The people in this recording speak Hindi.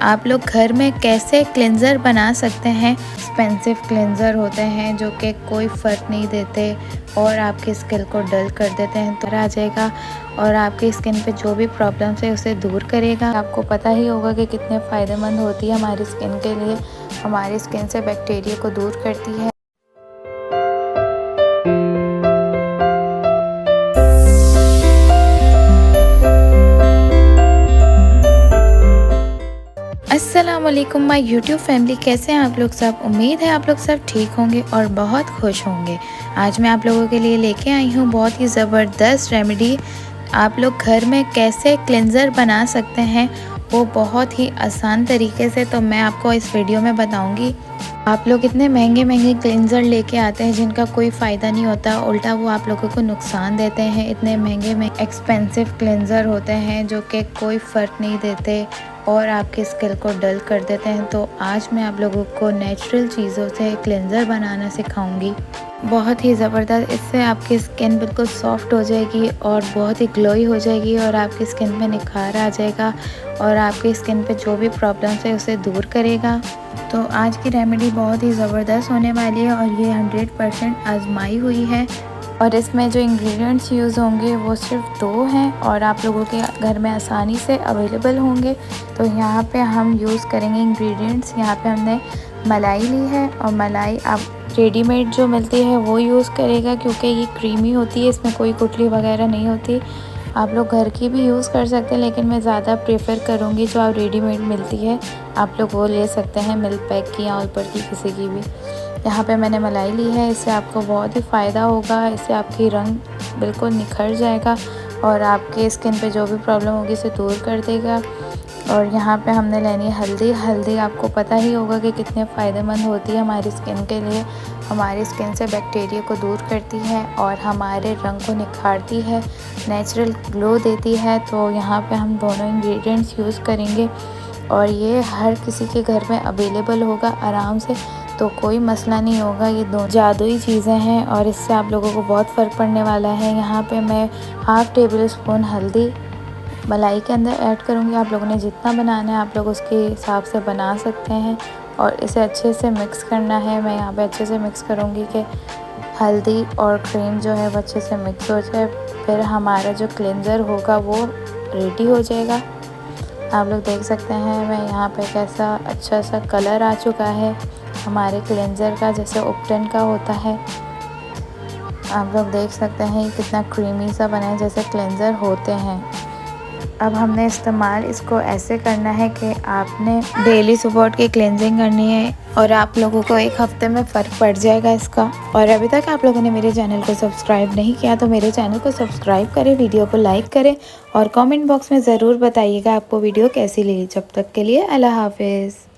आप लोग घर में कैसे क्लेंज़र बना सकते हैं। एक्सपेंसिव क्लेंज़र होते हैं जो कि कोई फ़र्क नहीं देते और आपकी स्किन को डल कर देते हैं, तो आ जाएगा और आपकी स्किन पे जो भी प्रॉब्लम्स है उसे दूर करेगा। आपको पता ही होगा कि कितने फ़ायदेमंद होती है हमारी स्किन के लिए। हमारी स्किन से बैक्टीरिया को दूर करती है। अस्सलामुअलैकुम माय यूट्यूब फैमिली, कैसे हैं आप लोग सब। उम्मीद है आप लोग सब ठीक होंगे और बहुत खुश होंगे। आज मैं आप लोगों के लिए लेके आई हूँ बहुत ही ज़बरदस्त रेमेडी। आप लोग घर में कैसे क्लेंज़र बना सकते हैं वो बहुत ही आसान तरीके से, तो मैं आपको इस वीडियो में बताऊंगी। आप लोग इतने महंगे महंगे क्लेंज़र लेके आते हैं जिनका कोई फ़ायदा नहीं होता, उल्टा वो आप लोगों को नुकसान देते हैं। इतने महंगे में एक्सपेंसिव क्लेंज़र होते हैं जो कि कोई फ़र्क नहीं देते और आपकी स्किन को डल कर देते हैं। तो आज मैं आप लोगों को नेचुरल चीज़ों से क्लेंज़र बनाना सिखाऊंगी। बहुत ही ज़बरदस्त, इससे आपकी स्किन बिल्कुल सॉफ्ट हो जाएगी और बहुत ही ग्लोई हो जाएगी और आपकी स्किन में निखार आ जाएगा और आपकी स्किन पे जो भी प्रॉब्लम्स है उसे दूर करेगा। तो आज की रेमेडी बहुत ही ज़बरदस्त होने वाली है और ये 100% आजमाई हुई है। और इसमें जो इंग्रेडिएंट्स यूज़ होंगे वो सिर्फ 2 हैं और आप लोगों के घर में आसानी से अवेलेबल होंगे। तो यहाँ पे हम यूज़ करेंगे इंग्रेडिएंट्स। यहाँ पे हमने मलाई ली है और मलाई आप रेडीमेड जो मिलती है वो यूज़ करेगा क्योंकि ये क्रीमी होती है, इसमें कोई गुठली वगैरह नहीं होती। आप लोग घर की भी यूज़ कर सकते हैं लेकिन मैं ज़्यादा प्रेफर करूँगी जो आप रेडीमेड मिलती है, आप लोग वो ले सकते हैं, मिल्क पैक की या ऊपर की किसी की भी। यहाँ पे मैंने मलाई ली है, इससे आपको बहुत ही फ़ायदा होगा। इससे आपकी रंग बिल्कुल निखर जाएगा और आपके स्किन पे जो भी प्रॉब्लम होगी इसे दूर कर देगा। और यहाँ पे हमने लेनी है हल्दी। हल्दी आपको पता ही होगा कि कितने फ़ायदेमंद होती है हमारी स्किन के लिए। हमारी स्किन से बैक्टीरिया को दूर करती है और हमारे रंग को निखारती है, नेचुरल ग्लो देती है। तो यहाँ पे हम दोनों इंग्रेडिएंट्स यूज़ करेंगे और ये हर किसी के घर में अवेलेबल होगा आराम से, तो कोई मसला नहीं होगा। ये दो जादुई चीज़ें हैं और इससे आप लोगों को बहुत फ़र्क पड़ने वाला है। यहाँ पे मैं हाफ़ टेबल स्पून हल्दी मलाई के अंदर ऐड करूँगी। आप लोगों ने जितना बनाना है आप लोग उसके हिसाब से बना सकते हैं और इसे अच्छे से मिक्स करना है। मैं यहाँ पे अच्छे से मिक्स करूँगी कि हल्दी और क्रीम जो है वो अच्छे से मिक्स हो जाए, फिर हमारा जो क्लेंज़र होगा वो रेडी हो जाएगा। आप लोग देख सकते हैं मैं यहाँ पे कैसा अच्छा सा कलर आ चुका है हमारे क्लेंज़र का, जैसे उपटन का होता है। आप लोग देख सकते हैं कितना क्रीमी सा बना है जैसे क्लेंज़र होते हैं। अब हमने इस्तेमाल इसको ऐसे करना है कि आपने डेली सुबह उठ के क्लेंजिंग करनी है और आप लोगों को 1 हफ्ते में फ़र्क पड़ जाएगा इसका। और अभी तक आप लोगों ने मेरे चैनल को सब्सक्राइब नहीं किया तो मेरे चैनल को सब्सक्राइब करें, वीडियो को लाइक करें और कमेंट बॉक्स में ज़रूर बताइएगा आपको वीडियो कैसी लगी। जब तक के लिए अल्लाह हाफिज़।